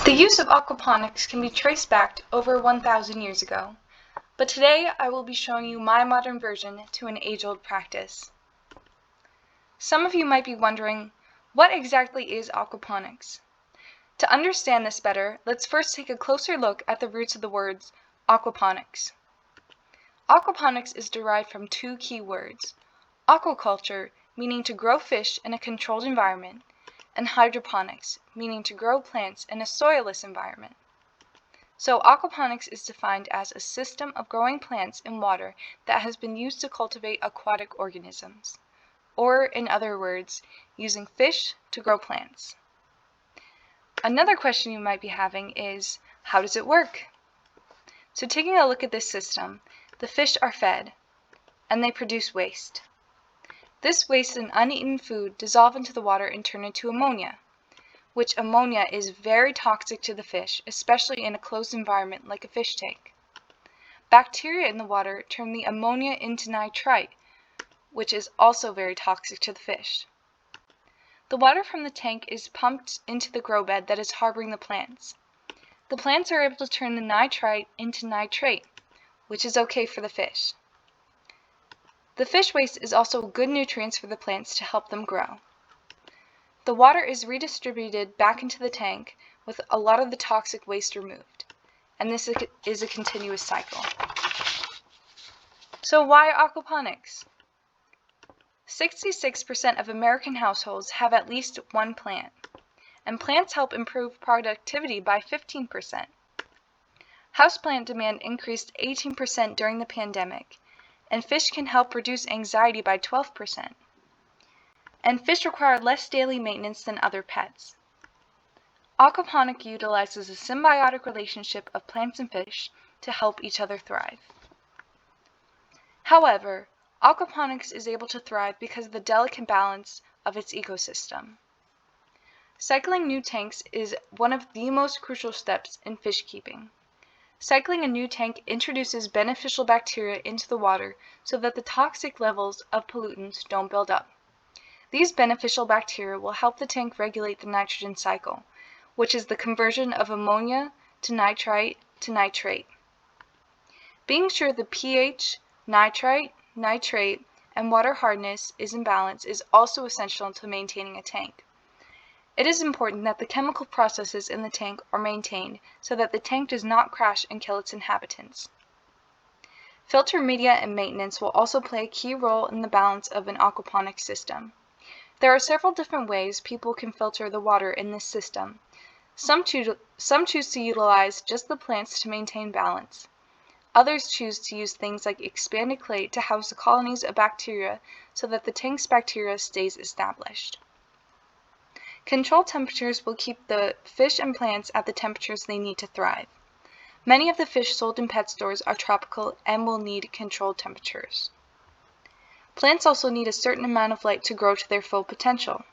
The use of aquaponics can be traced back over 1,000 years ago, but today I will be showing you my modern version to an age-old practice. Some of you might be wondering, what exactly is aquaponics? To understand this better, let's first take a closer look at the roots of the words aquaponics. Aquaponics is derived from two key words: aquaculture, meaning to grow fish in a controlled environment, and hydroponics, meaning to grow plants in a soilless environment. So aquaponics is defined as a system of growing plants in water that has been used to cultivate aquatic organisms, or in other words, using fish to grow plants. Another question you might be having is, how does it work? So taking a look at this system, the fish are fed, and they produce waste. This waste and uneaten food dissolve into the water and turn into ammonia, which ammonia is very toxic to the fish, especially in a closed environment like a fish tank. Bacteria in the water turn the ammonia into nitrite, which is also very toxic to the fish. The water from the tank is pumped into the grow bed that is harboring the plants. The plants are able to turn the nitrite into nitrate, which is okay for the fish. The fish waste is also good nutrients for the plants to help them grow. The water is redistributed back into the tank with a lot of the toxic waste removed, and this is a continuous cycle. So why aquaponics? 66% of American households have at least one plant, and plants help improve productivity by 15%. Houseplant demand increased 18% during the pandemic, and fish can help reduce anxiety by 12%. And fish require less daily maintenance than other pets. Aquaponics utilizes a symbiotic relationship of plants and fish to help each other thrive. However, aquaponics is able to thrive because of the delicate balance of its ecosystem. Cycling new tanks is one of the most crucial steps in fish keeping. Cycling a new tank introduces beneficial bacteria into the water so that the toxic levels of pollutants don't build up. These beneficial bacteria will help the tank regulate the nitrogen cycle, which is the conversion of ammonia to nitrite to nitrate. Being sure the pH, nitrite, nitrate, and water hardness is in balance is also essential to maintaining a tank. It is important that the chemical processes in the tank are maintained so that the tank does not crash and kill its inhabitants. Filter media and maintenance will also play a key role in the balance of an aquaponics system. There are several different ways people can filter the water in this system. Some choose to utilize just the plants to maintain balance. Others choose to use things like expanded clay to house the colonies of bacteria so that the tank's bacteria stays established. Controlled temperatures will keep the fish and plants at the temperatures they need to thrive. Many of the fish sold in pet stores are tropical and will need controlled temperatures. Plants also need a certain amount of light to grow to their full potential.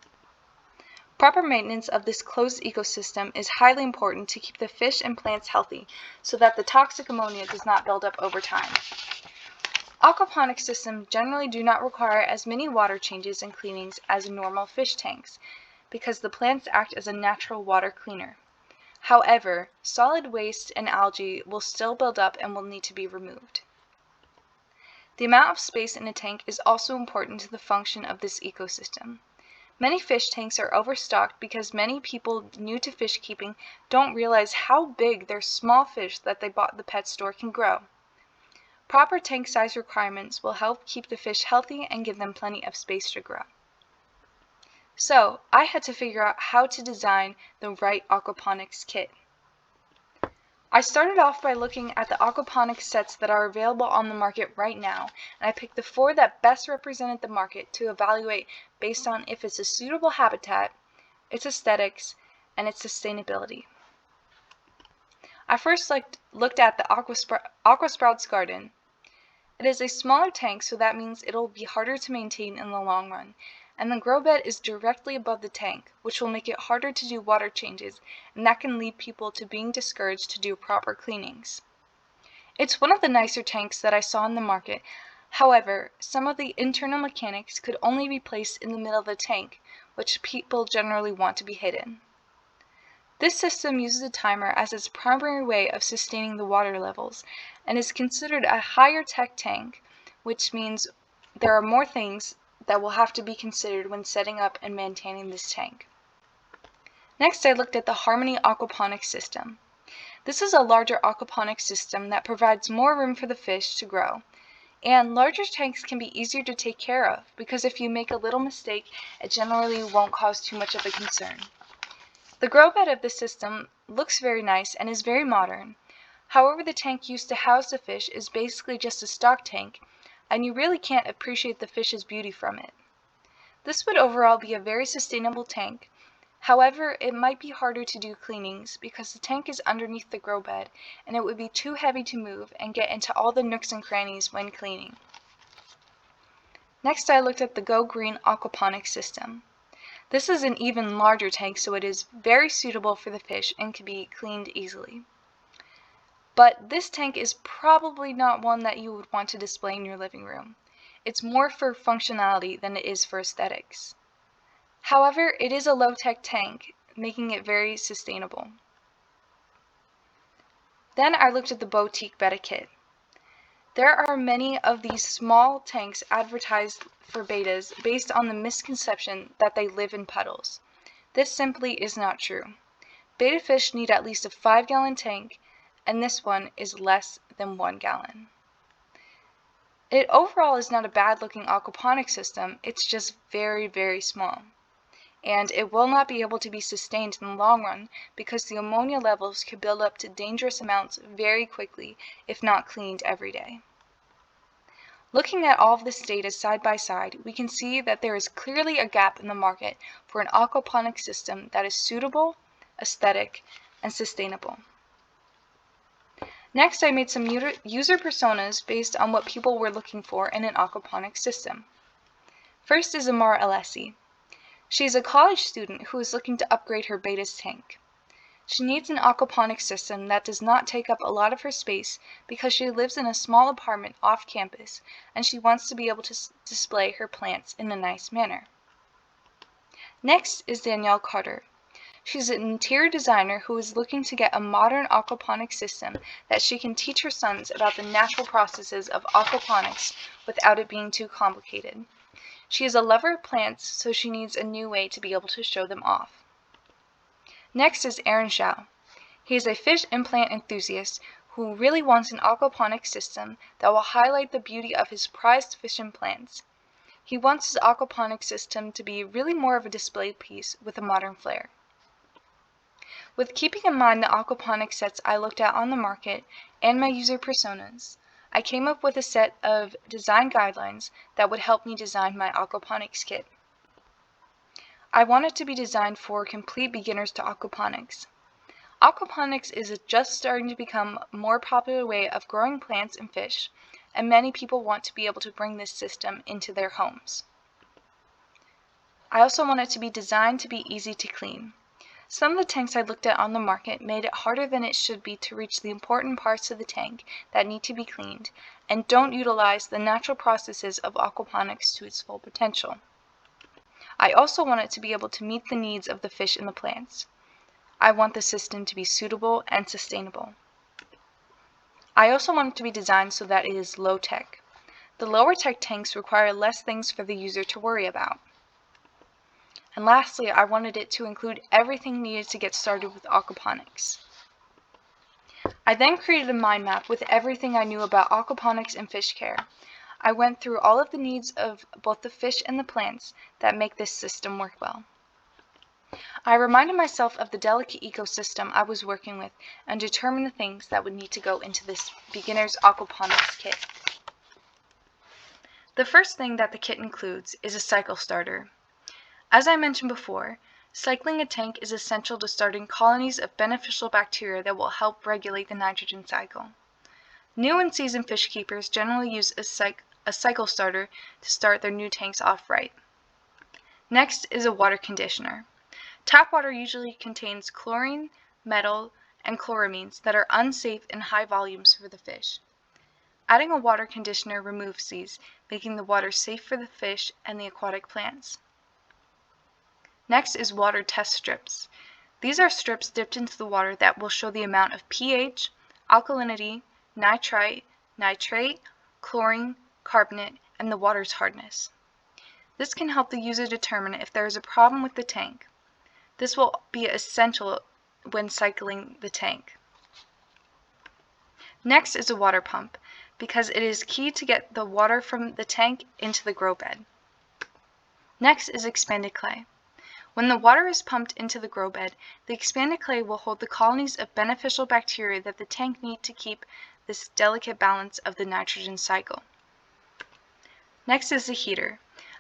Proper maintenance of this closed ecosystem is highly important to keep the fish and plants healthy so that the toxic ammonia does not build up over time. Aquaponics systems generally do not require as many water changes and cleanings as normal fish tanks, because the plants act as a natural water cleaner. However, solid waste and algae will still build up and will need to be removed. The amount of space in a tank is also important to the function of this ecosystem. Many fish tanks are overstocked because many people new to fish keeping don't realize how big their small fish that they bought at the pet store can grow. Proper tank size requirements will help keep the fish healthy and give them plenty of space to grow. So, I had to figure out how to design the right aquaponics kit. I started off by looking at the aquaponics sets that are available on the market right now, and I picked the 4 that best represented the market to evaluate based on if it's a suitable habitat, its aesthetics, and its sustainability. I first looked at the Aquasprouts Garden. It is a smaller tank, so that means it'll be harder to maintain in the long run, and the grow bed is directly above the tank, which will make it harder to do water changes, and that can lead people to being discouraged to do proper cleanings. It's one of the nicer tanks that I saw in the market. However, some of the internal mechanics could only be placed in the middle of the tank, which people generally want to be hidden. This system uses a timer as its primary way of sustaining the water levels and is considered a higher tech tank, which means there are more things that will have to be considered when setting up and maintaining this tank. Next, I looked at the Harmony Aquaponics system. This is a larger aquaponics system that provides more room for the fish to grow. And larger tanks can be easier to take care of because if you make a little mistake, it generally won't cause too much of a concern. The grow bed of this system looks very nice and is very modern. However, the tank used to house the fish is basically just a stock tank, and you really can't appreciate the fish's beauty from it. This would overall be a very sustainable tank. However, it might be harder to do cleanings because the tank is underneath the grow bed and it would be too heavy to move and get into all the nooks and crannies when cleaning. Next, I looked at the Go Green Aquaponics system. This is an even larger tank, so it is very suitable for the fish and can be cleaned easily. But this tank is probably not one that you would want to display in your living room. It's more for functionality than it is for aesthetics. However, it is a low-tech tank, making it very sustainable. Then I looked at the Boutique Betta Kit. There are many of these small tanks advertised for bettas based on the misconception that they live in puddles. This simply is not true. Betta fish need at least a 5-gallon tank, and this one is less than 1 gallon. It overall is not a bad-looking aquaponics system, it's just very, very small. And it will not be able to be sustained in the long run because the ammonia levels could build up to dangerous amounts very quickly if not cleaned every day. Looking at all of this data side by side, we can see that there is clearly a gap in the market for an aquaponics system that is suitable, aesthetic, and sustainable. Next, I made some user personas based on what people were looking for in an aquaponics system. First is Amara Alessi. She is a college student who is looking to upgrade her Betta's tank. She needs an aquaponics system that does not take up a lot of her space because she lives in a small apartment off campus and she wants to be able to display her plants in a nice manner. Next is Danielle Carter. She's an interior designer who is looking to get a modern aquaponics system that she can teach her sons about the natural processes of aquaponics without it being too complicated. She is a lover of plants, so she needs a new way to be able to show them off. Next is Aaron Zhao. He is a fish implant enthusiast who really wants an aquaponics system that will highlight the beauty of his prized fish implants. He wants his aquaponics system to be really more of a display piece with a modern flair. With keeping in mind the aquaponics sets I looked at on the market and my user personas, I came up with a set of design guidelines that would help me design my aquaponics kit. I want it to be designed for complete beginners to aquaponics. Aquaponics is just starting to become a more popular way of growing plants and fish, and many people want to be able to bring this system into their homes. I also want it to be designed to be easy to clean. Some of the tanks I looked at on the market made it harder than it should be to reach the important parts of the tank that need to be cleaned and don't utilize the natural processes of aquaponics to its full potential. I also want it to be able to meet the needs of the fish and the plants. I want the system to be suitable and sustainable. I also want it to be designed so that it is low tech. The lower tech tanks require less things for the user to worry about. And lastly, I wanted it to include everything needed to get started with aquaponics. I then created a mind map with everything I knew about aquaponics and fish care. I went through all of the needs of both the fish and the plants that make this system work well. I reminded myself of the delicate ecosystem I was working with and determined the things that would need to go into this beginner's aquaponics kit. The first thing that the kit includes is a cycle starter. As I mentioned before, cycling a tank is essential to starting colonies of beneficial bacteria that will help regulate the nitrogen cycle. New and seasoned fish keepers generally use a cycle starter to start their new tanks off right. Next is a water conditioner. Tap water usually contains chlorine, metal, and chloramines that are unsafe in high volumes for the fish. Adding a water conditioner removes these, making the water safe for the fish and the aquatic plants. Next is water test strips. These are strips dipped into the water that will show the amount of pH, alkalinity, nitrite, nitrate, chlorine, carbonate, and the water's hardness. This can help the user determine if there is a problem with the tank. This will be essential when cycling the tank. Next is a water pump, because it is key to get the water from the tank into the grow bed. Next is expanded clay. When the water is pumped into the grow bed, the expanded clay will hold the colonies of beneficial bacteria that the tank needs to keep this delicate balance of the nitrogen cycle. Next is the heater.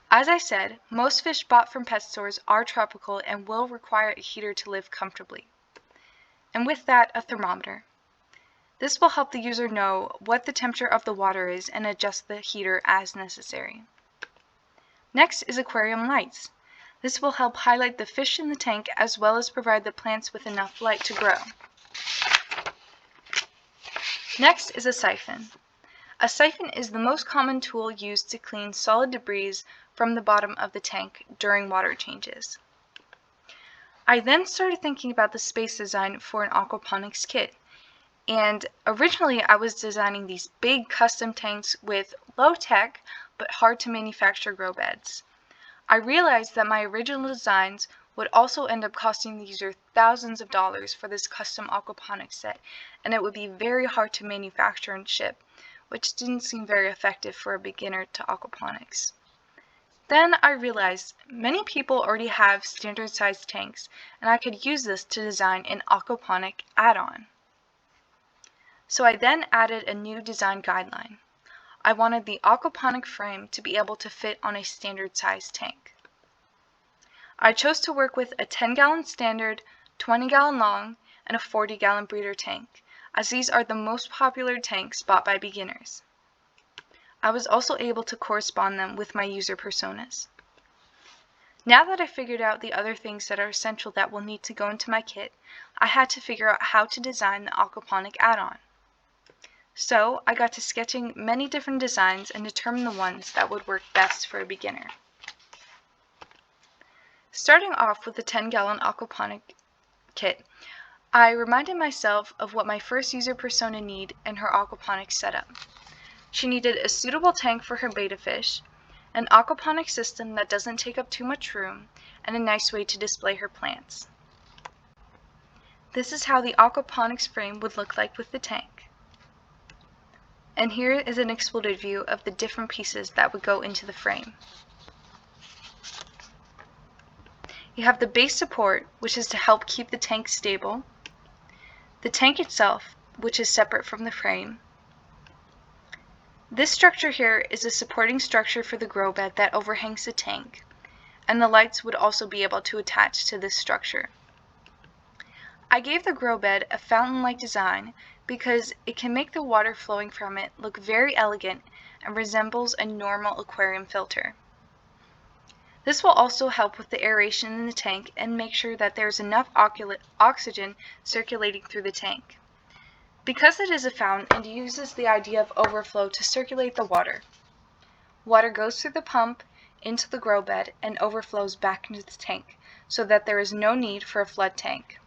As I said, most fish bought from pet stores are tropical and will require a heater to live comfortably. And with that, a thermometer. This will help the user know what the temperature of the water is and adjust the heater as necessary. Next is aquarium lights. This will help highlight the fish in the tank as well as provide the plants with enough light to grow. Next is a siphon. A siphon is the most common tool used to clean solid debris from the bottom of the tank during water changes. I then started thinking about the space design for an aquaponics kit. And originally I was designing these big custom tanks with low tech but hard to manufacture grow beds. I realized that my original designs would also end up costing the user thousands of dollars for this custom aquaponics set, and it would be very hard to manufacture and ship, which didn't seem very effective for a beginner to aquaponics. Then I realized many people already have standard sized tanks, and I could use this to design an aquaponic add-on. So I then added a new design guideline. I wanted the aquaponic frame to be able to fit on a standard size tank. I chose to work with a 10-gallon standard, 20-gallon long, and a 40-gallon breeder tank, as these are the most popular tanks bought by beginners. I was also able to correspond them with my user personas. Now that I figured out the other things that are essential that will need to go into my kit, I had to figure out how to design the aquaponic add-on. So I got to sketching many different designs and determined the ones that would work best for a beginner. Starting off with the 10-gallon aquaponic kit, I reminded myself of what my first user persona needed in her aquaponics setup. She needed a suitable tank for her betta fish, an aquaponics system that doesn't take up too much room, and a nice way to display her plants. This is how the aquaponics frame would look like with the tank. And here is an exploded view of the different pieces that would go into the frame. You have the base support, which is to help keep the tank stable, the tank itself, which is separate from the frame. This structure here is a supporting structure for the grow bed that overhangs the tank, and the lights would also be able to attach to this structure. I gave the grow bed a fountain-like design because it can make the water flowing from it look very elegant and resembles a normal aquarium filter. This will also help with the aeration in the tank and make sure that there is enough oxygen circulating through the tank. Because it is a fountain, it uses the idea of overflow to circulate the water. Water goes through the pump into the grow bed and overflows back into the tank, so that there is no need for a flood tank.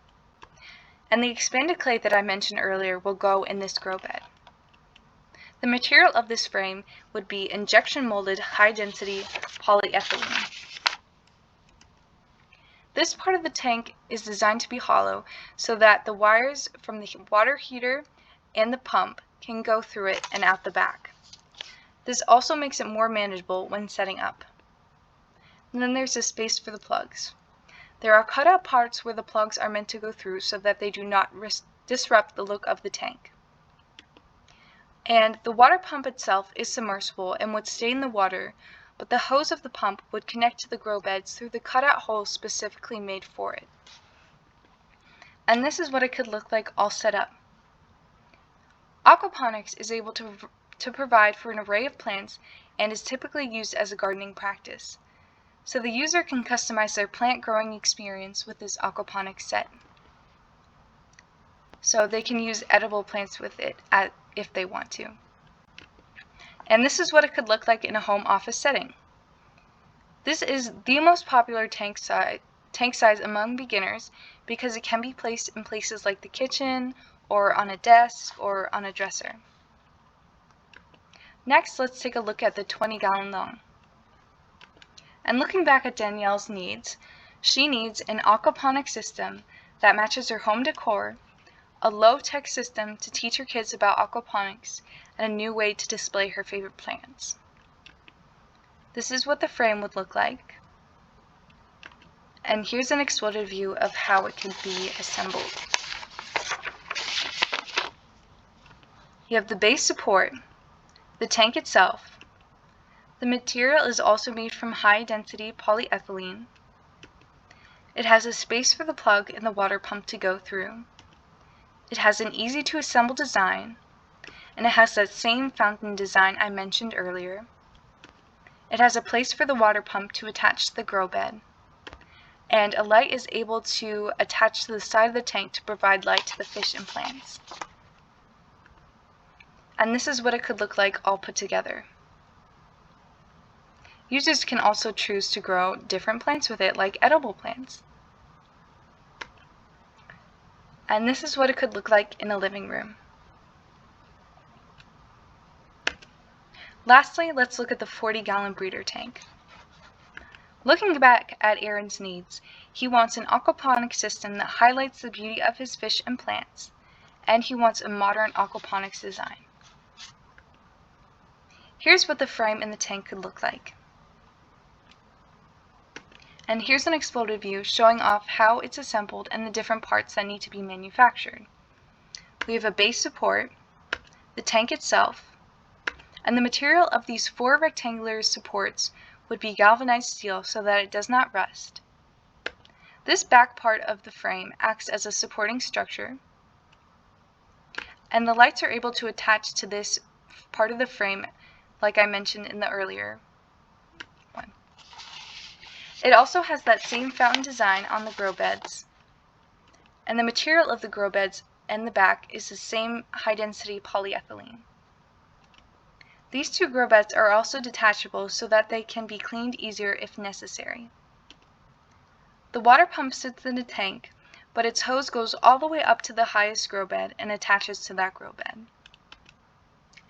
And the expanded clay that I mentioned earlier will go in this grow bed. The material of this frame would be injection molded high-density polyethylene. This part of the tank is designed to be hollow so that the wires from the water heater and the pump can go through it and out the back. This also makes it more manageable when setting up. And then there's a space for the plugs. There are cutout parts where the plugs are meant to go through so that they do not disrupt the look of the tank. And the water pump itself is submersible and would stay in the water, but the hose of the pump would connect to the grow beds through the cutout holes specifically made for it. And this is what it could look like all set up. Aquaponics is able to provide for an array of plants and is typically used as a gardening practice. So the user can customize their plant growing experience with this aquaponics set. So they can use edible plants with it if they want to. And this is what it could look like in a home office setting. This is the most popular tank size among beginners because it can be placed in places like the kitchen, or on a desk, or on a dresser. Next, let's take a look at the 20-gallon loan. And looking back at Danielle's needs, she needs an aquaponic system that matches her home decor, a low-tech system to teach her kids about aquaponics, and a new way to display her favorite plants. This is what the frame would look like. And here's an exploded view of how it could be assembled. You have the base support, the tank itself. The material is also made from high-density polyethylene. It has a space for the plug and the water pump to go through. It has an easy-to-assemble design, and it has that same fountain design I mentioned earlier. It has a place for the water pump to attach to the grow bed, and a light is able to attach to the side of the tank to provide light to the fish and plants. And this is what it could look like all put together. Users can also choose to grow different plants with it, like edible plants. And this is what it could look like in a living room. Lastly, let's look at the 40-gallon breeder tank. Looking back at Aaron's needs, he wants an aquaponic system that highlights the beauty of his fish and plants, and he wants a modern aquaponics design. Here's what the frame and the tank could look like. And here's an exploded view showing off how it's assembled and the different parts that need to be manufactured. We have a base support, the tank itself, and the material of these 4 rectangular supports would be galvanized steel so that it does not rust. This back part of the frame acts as a supporting structure, and the lights are able to attach to this part of the frame like I mentioned in the earlier one. It also has that same fountain design on the grow beds, and the material of the grow beds and the back is the same high-density polyethylene. These 2 grow beds are also detachable so that they can be cleaned easier if necessary. The water pump sits in the tank, but its hose goes all the way up to the highest grow bed and attaches to that grow bed.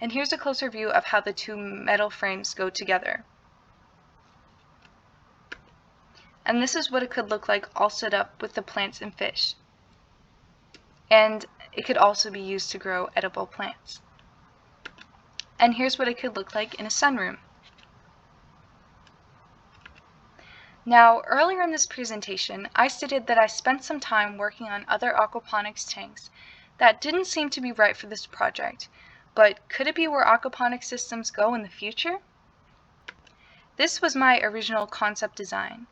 And here's a closer view of how the 2 metal frames go together. And this is what it could look like all set up with the plants and fish. And it could also be used to grow edible plants. And here's what it could look like in a sunroom. Now, earlier in this presentation, I stated that I spent some time working on other aquaponics tanks that didn't seem to be right for this project, but could it be where aquaponics systems go in the future? This was my original concept design.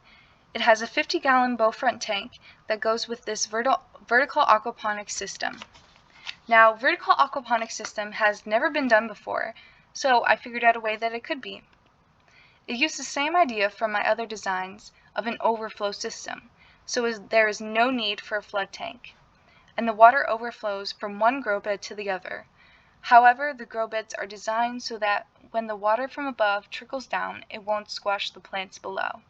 It has a 50-gallon bow front tank that goes with this vertical aquaponics system. Now, vertical aquaponics system has never been done before, so I figured out a way that it could be. It used the same idea from my other designs of an overflow system, so there is no need for a flood tank, and the water overflows from one grow bed to the other. However, the grow beds are designed so that when the water from above trickles down, it won't squash the plants below.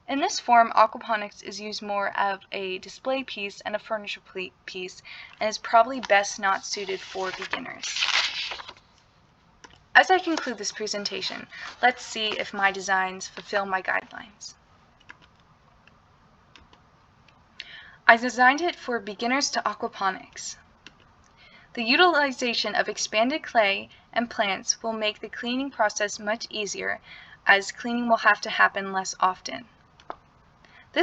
In this form, aquaponics is used more of a display piece and a furniture piece, and is probably best not suited for beginners. As I conclude this presentation, let's see if my designs fulfill my guidelines. I designed it for beginners to aquaponics. The utilization of expanded clay and plants will make the cleaning process much easier, as cleaning will have to happen less often. The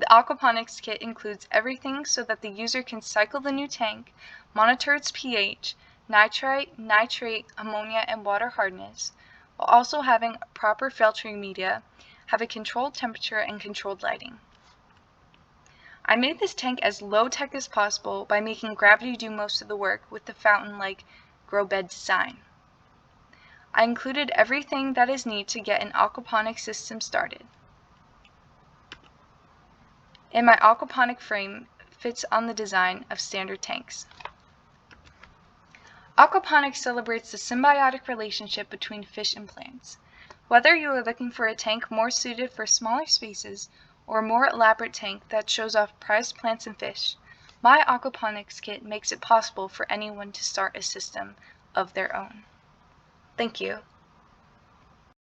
aquaponics kit includes everything so that the user can cycle the new tank, monitor its pH, nitrite, nitrate, ammonia, and water hardness, while also having proper filtering media, have a controlled temperature, and controlled lighting. I made this tank as low-tech as possible by making gravity do most of the work with the fountain-like grow bed design. I included everything that is needed to get an aquaponics system started. And my aquaponic frame fits on the design of standard tanks. Aquaponics celebrates the symbiotic relationship between fish and plants. Whether you are looking for a tank more suited for smaller spaces or a more elaborate tank that shows off prized plants and fish, my Aquaponics kit makes it possible for anyone to start a system of their own. Thank you.